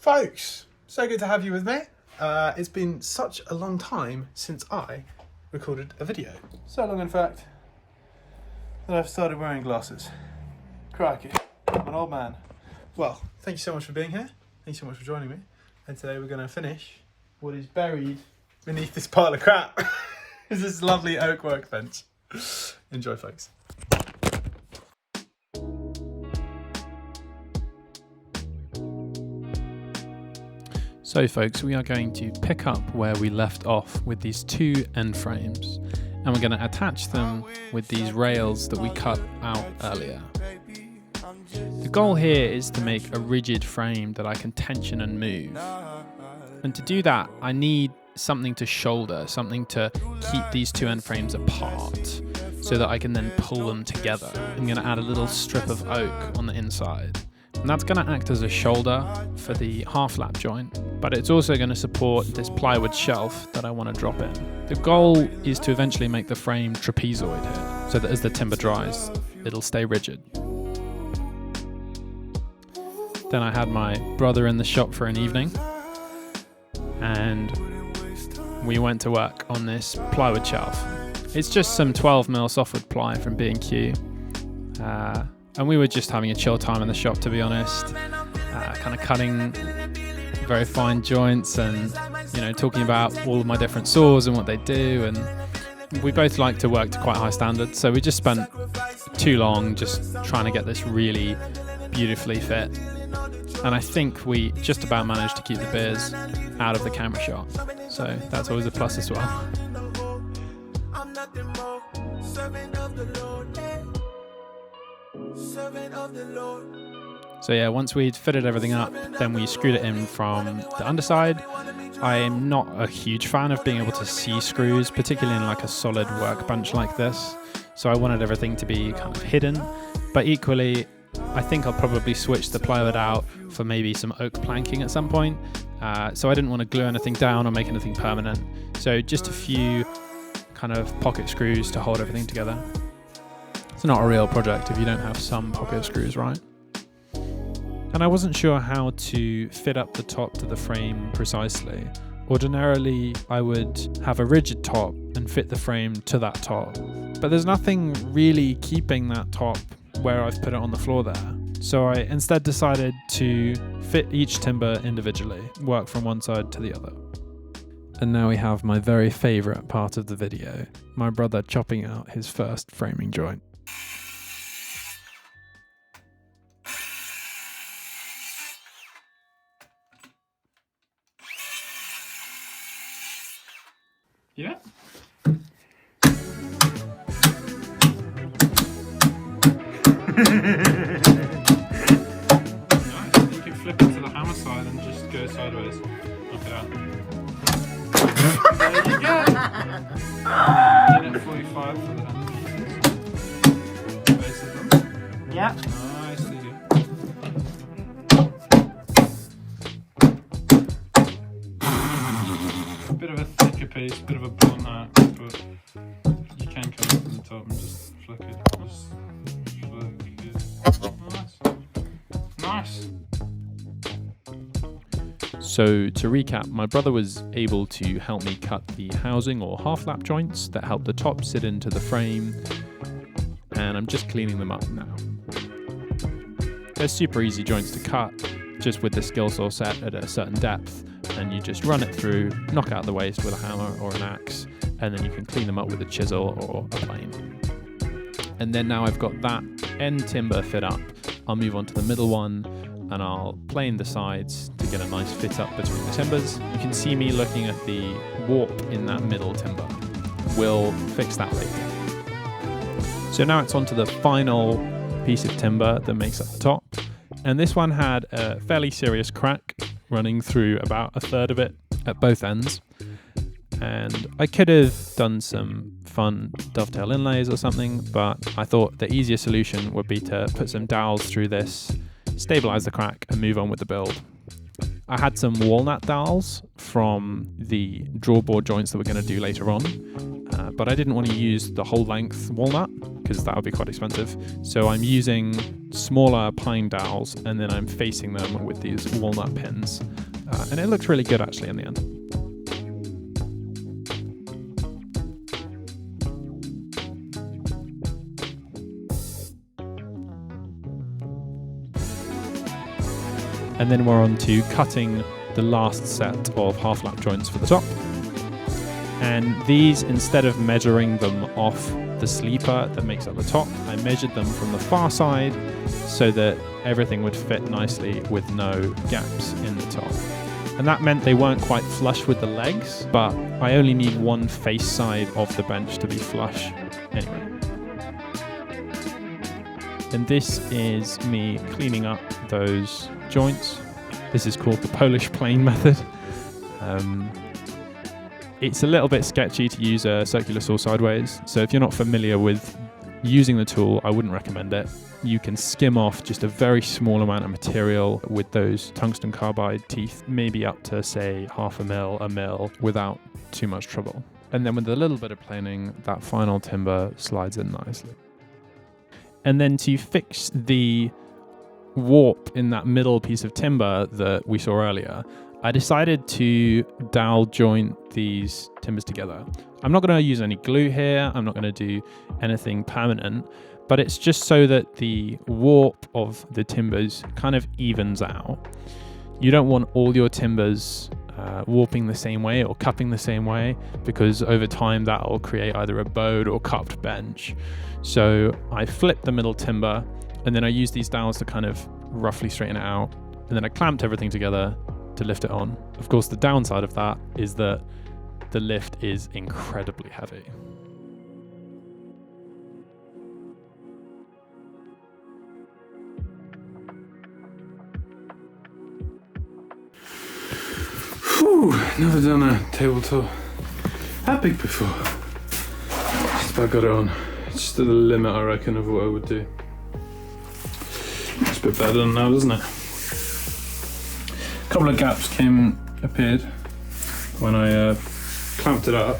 Folks, so good to have you with me. It's been such a long time since I recorded a video. So long, in fact, that I've started wearing glasses. Crikey, I'm an old man. Well, thank you so much for being here. Thank you so much for joining me. And today we're going to finish what is buried beneath this pile of crap. It's this lovely oak workbench. Enjoy, folks. So folks, we are going to pick up where we left off with these two end frames, and we're going to attach them with these rails that we cut out earlier. The goal here is to make a rigid frame that I can tension and move. And to do that, I need something to shoulder, something to keep these two end frames apart so that I can then pull them together. I'm going to add a little strip of oak on the inside. And that's going to act as a shoulder for the half lap joint, but it's also going to support this plywood shelf that I want to drop in. The goal is to eventually make the frame trapezoid here, so that as the timber dries, it'll stay rigid. Then I had my brother in the shop for an evening, and we went to work on this plywood shelf. It's just some 12mm softwood ply from B&Q. And we were just having a chill time in the shop, to be honest, kind of cutting very fine joints and, you know, talking about all of my different saws and what they do. And we both like to work to quite high standards, so we just spent too long just trying to get this really beautifully fit. And I think we just about managed to keep the beers out of the camera shot, so that's always a plus as well. So yeah, once we'd fitted everything up, then we screwed it in from the underside. I am not a huge fan of being able to see screws, particularly in like a solid workbench like this. So I wanted everything to be kind of hidden, but equally, I think I'll probably switch the plywood out for maybe some oak planking at some point. So I didn't want to glue anything down or make anything permanent. So just a few kind of pocket screws to hold everything together. It's not a real project if you don't have some pocket screws, right? And I wasn't sure how to fit up the top to the frame precisely. Ordinarily, I would have a rigid top and fit the frame to that top. But there's nothing really keeping that top where I've put it on the floor there. So I instead decided to fit each timber individually, work from one side to the other. And now we have my very favourite part of the video, my brother chopping out his first framing joint. Yeah. Nice. You can flip it to the hammer side and just go sideways. Knock it out. There you go. In at 45 for the hand pieces. Base of them. Yeah. Nicely good. Bit of a thicker piece, bit of a blunt axe, but you can come up from the top and just flick it. Just flick it. Nice. So to recap, my brother was able to help me cut the housing or half lap joints that help the top sit into the frame, and I'm just cleaning them up now. They're super easy joints to cut, just with the skill saw set at a certain depth. And you just run it through, knock out the waste with a hammer or an axe, and then you can clean them up with a chisel or a plane. And then now I've got that end timber fit up, I'll move on to the middle one, and I'll plane the sides to get a nice fit up between the timbers. You can see me looking at the warp in that middle timber. We'll fix that later. So now it's on to the final piece of timber that makes up the top. And this one had a fairly serious crack running through about a third of it at both ends. And I could have done some fun dovetail inlays or something, but I thought the easier solution would be to put some dowels through this, stabilize the crack, and move on with the build. I had some walnut dowels from the drawbore joints that we're going to do later on, but I didn't want to use the whole length walnut because that would be quite expensive. So I'm using smaller pine dowels, and then I'm facing them with these walnut pins. And it looked really good actually in the end. And then we're on to cutting the last set of half lap joints for the top. And these, instead of measuring them off the sleeper that makes up the top, I measured them from the far side so that everything would fit nicely with no gaps in the top. And that meant they weren't quite flush with the legs, but I only need one face side of the bench to be flush anyway. And this is me cleaning up those joints. This is called the Polish plane method. It's a little bit sketchy to use a circular saw sideways, so if you're not familiar with using the tool, I wouldn't recommend it. You can skim off just a very small amount of material with those tungsten carbide teeth, maybe up to say half a mil, without too much trouble. And then with a little bit of planing, that final timber slides in nicely. And then to fix the warp in that middle piece of timber that we saw earlier, I decided to dowel joint these timbers together. I'm not going to use any glue here. I'm not going to do anything permanent, but it's just so that the warp of the timbers kind of evens out. You don't want all your timbers warping the same way or cupping the same way, because over time that will create either a bowed or cupped bench. So I flipped the middle timber, and then I used these dowels to kind of roughly straighten it out, and then I clamped everything together to lift it on. Of course, the downside of that is that the lift is incredibly heavy. Whew, never done a tabletop that big before. Just about got it on. It's just to the limit, I reckon, of what I would do. It's a bit better than now, doesn't it? A couple of gaps appeared when I clamped it up,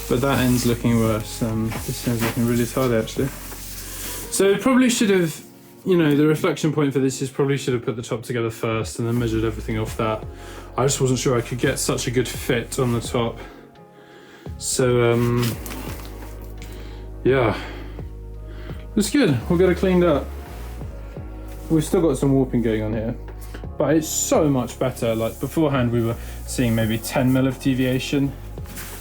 but that end's looking worse. This end's looking really tight actually. So it probably should have, the reflection point for this is probably should have put the top together first and then measured everything off that. I just wasn't sure I could get such a good fit on the top. So yeah, it's good. We'll get it cleaned up. We've still got some warping going on here, but it's so much better. Like beforehand we were seeing maybe 10 mil of deviation.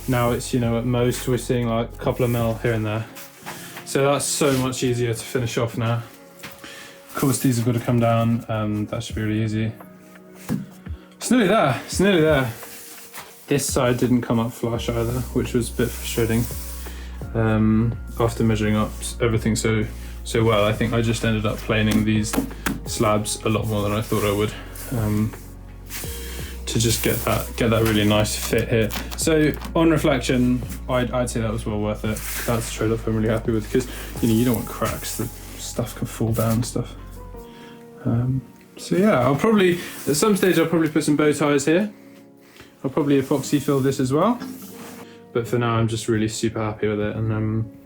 Now it's, at most we're seeing like a couple of mil here and there. So that's so much easier to finish off now. Of course these have got to come down, that should be really easy. It's nearly there, it's nearly there. This side didn't come up flush either, which was a bit frustrating. After measuring up everything so well, I think I just ended up planing these slabs a lot more than I thought I would, to just get that really nice fit here. So on reflection, I'd say that was well worth it. That's a trade-off I'm really happy with, because you don't want cracks, the stuff can fall down and stuff. So yeah, I'll probably at some stage put some bow ties here. I'll probably epoxy fill this as well, but for now I'm just really super happy with it. And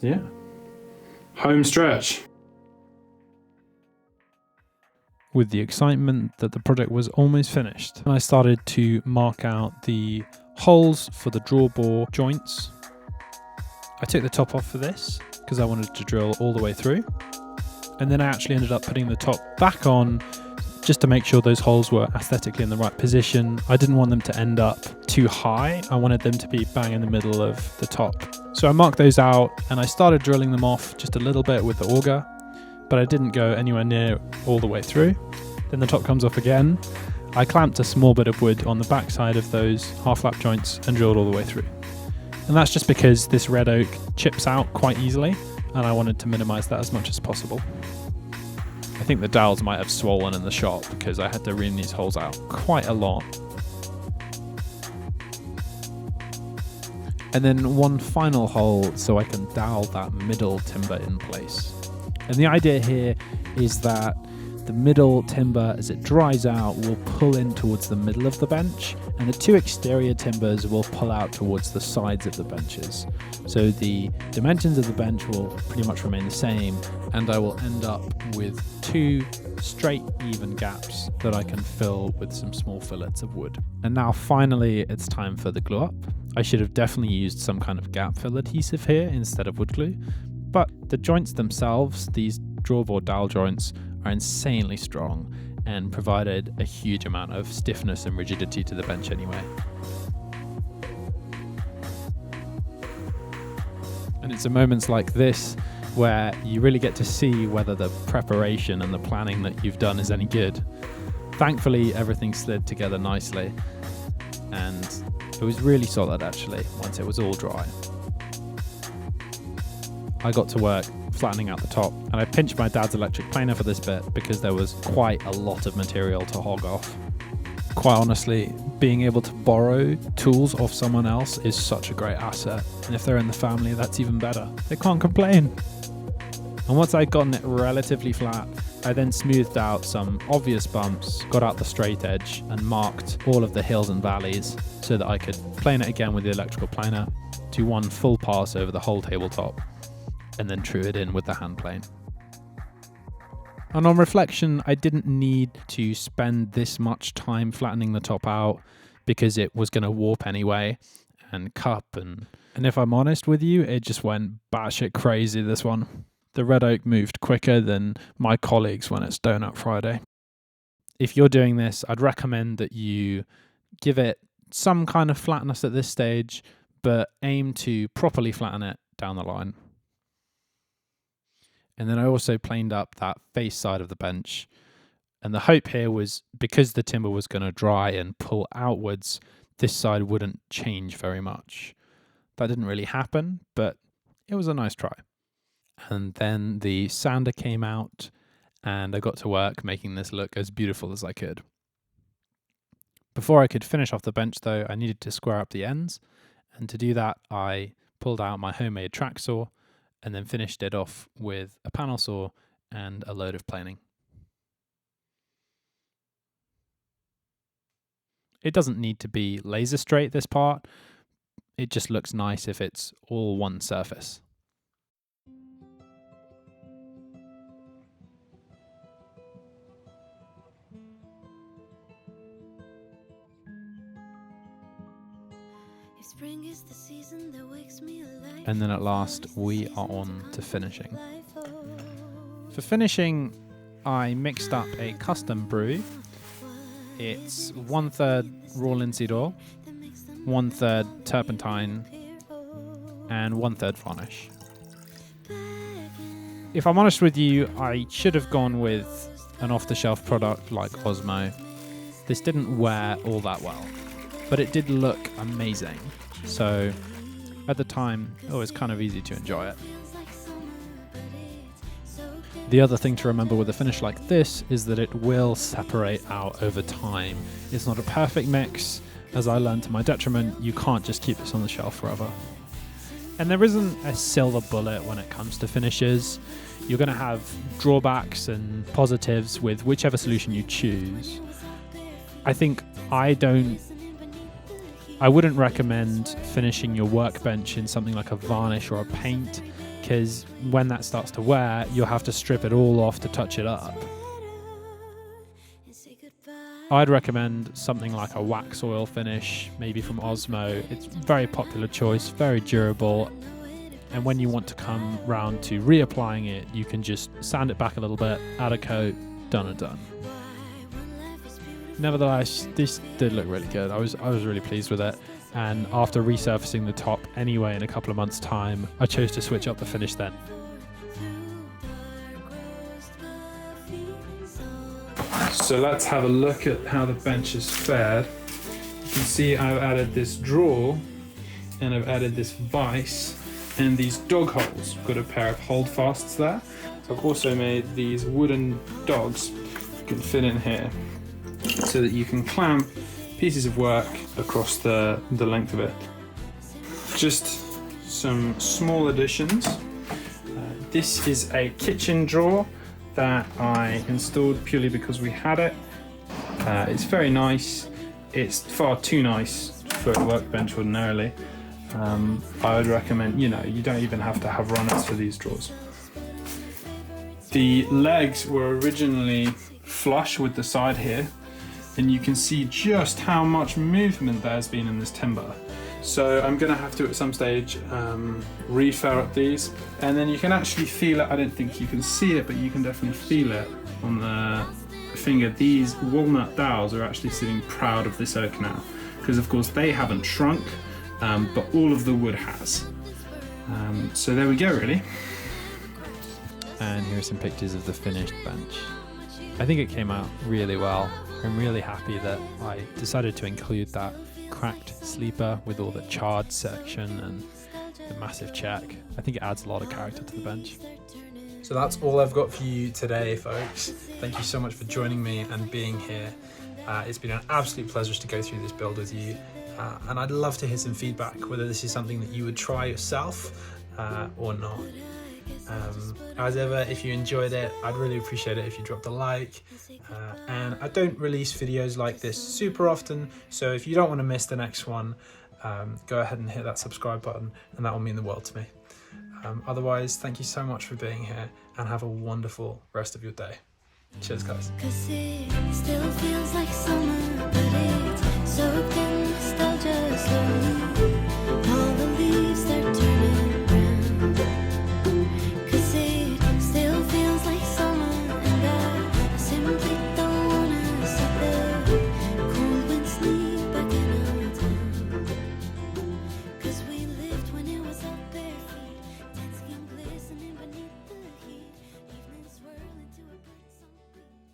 yeah, home stretch. With the excitement that the project was almost finished, I started to mark out the holes for the drawbore joints. I took the top off for this because I wanted to drill all the way through, and then I actually ended up putting the top back on just to make sure those holes were aesthetically in the right position. I didn't want them to end up too high. I wanted them to be bang in the middle of the top. So I marked those out and I started drilling them off just a little bit with the auger, but I didn't go anywhere near all the way through. Then the top comes off again. I clamped a small bit of wood on the back side of those half lap joints and drilled all the way through. And that's just because this red oak chips out quite easily, and I wanted to minimize that as much as possible. I think the dowels might have swollen in the shop because I had to ream these holes out quite a lot. And then one final hole so I can dowel that middle timber in place. And the idea here is that The middle timber, as it dries out, will pull in towards the middle of the bench, and the two exterior timbers will pull out towards the sides of the benches. So the dimensions of the bench will pretty much remain the same, and I will end up with two straight, even gaps that I can fill with some small fillets of wood. And now finally, it's time for the glue up. I should have definitely used some kind of gap fill adhesive here instead of wood glue, but the joints themselves, these Drawbore dowel joints, are insanely strong and provided a huge amount of stiffness and rigidity to the bench anyway. And it's in moments like this where you really get to see whether the preparation and the planning that you've done is any good. Thankfully, everything slid together nicely, and it was really solid actually once it was all dry. I got to work flattening out the top, and I pinched my dad's electric planer for this bit because there was quite a lot of material to hog off. Quite honestly, being able to borrow tools off someone else is such a great asset, and if they're in the family, that's even better. They can't complain. And once I'd gotten it relatively flat, I then smoothed out some obvious bumps, got out the straight edge, and marked all of the hills and valleys so that I could plane it again with the electrical planer, do one full pass over the whole tabletop, and then true it in with the hand plane. And on reflection, I didn't need to spend this much time flattening the top out because it was going to warp anyway and cup, and if I'm honest with you, it just went batshit crazy, this one. The red oak moved quicker than my colleagues when it's Donut Friday. If you're doing this, I'd recommend that you give it some kind of flatness at this stage, but aim to properly flatten it down the line. And then I also planed up that face side of the bench. And the hope here was, because the timber was going to dry and pull outwards, this side wouldn't change very much. That didn't really happen, but it was a nice try. And then the sander came out, and I got to work making this look as beautiful as I could. Before I could finish off the bench though, I needed to square up the ends. And to do that, I pulled out my homemade track saw and then finished it off with a panel saw and a load of planing. It doesn't need to be laser straight, this part. It just looks nice if it's all one surface. And then at last, we are on to finishing. For finishing, I mixed up a custom brew. It's 1/3 raw linseed oil, 1/3 turpentine, and 1/3 varnish. If I'm honest with you, I should have gone with an off-the-shelf product like Osmo. This didn't wear all that well, but it did look amazing. So at the time, it was kind of easy to enjoy it. The other thing to remember with a finish like this is that it will separate out over time. It's not a perfect mix. As I learned to my detriment, you can't just keep this on the shelf forever. And there isn't a silver bullet when it comes to finishes. You're going to have drawbacks and positives with whichever solution you choose. I think I wouldn't recommend finishing your workbench in something like a varnish or a paint, because when that starts to wear, you'll have to strip it all off to touch it up. I'd recommend something like a wax oil finish, maybe from Osmo. It's a very popular choice, very durable, and when you want to come round to reapplying it, you can just sand it back a little bit, add a coat, done and done. Nevertheless, this did look really good. I was really pleased with it, and after resurfacing the top anyway in a couple of months' time, I chose to switch up the finish then. So let's have a look at how the bench has fared. You can see I've added this drawer, and I've added this vise, and these dog holes. I've got a pair of holdfasts there. So I've also made these wooden dogs you can fit in here, so that you can clamp pieces of work across the length of it. Just some small additions. This is a kitchen drawer that I installed purely because we had it. It's very nice. It's far too nice for a workbench ordinarily. I would recommend, you don't even have to have runners for these drawers. The legs were originally flush with the side here, and you can see just how much movement there has been in this timber. So I'm gonna have to at some stage refer up these, and then you can actually feel it. I don't think you can see it, but you can definitely feel it on the finger. These walnut dowels are actually sitting proud of this oak now, because of course they haven't shrunk, but all of the wood has. So there we go, really. And here are some pictures of the finished bench. I think it came out really well. I'm really happy that I decided to include that cracked sleeper with all the charred section and the massive check. I think it adds a lot of character to the bench. So that's all I've got for you today, folks. Thank you so much for joining me and being here. It's been an absolute pleasure to go through this build with you. And I'd love to hear some feedback, whether this is something that you would try yourself or not. As ever, if you enjoyed it, I'd really appreciate it if you dropped a like. And I don't release videos like this super often, so if you don't want to miss the next one, go ahead and hit that subscribe button, and that will mean the world to me. Otherwise, thank you so much for being here, and have a wonderful rest of your day. Cheers, guys. 'Cause it still feels like summer, but it's soaked in nostalgia slowly. All the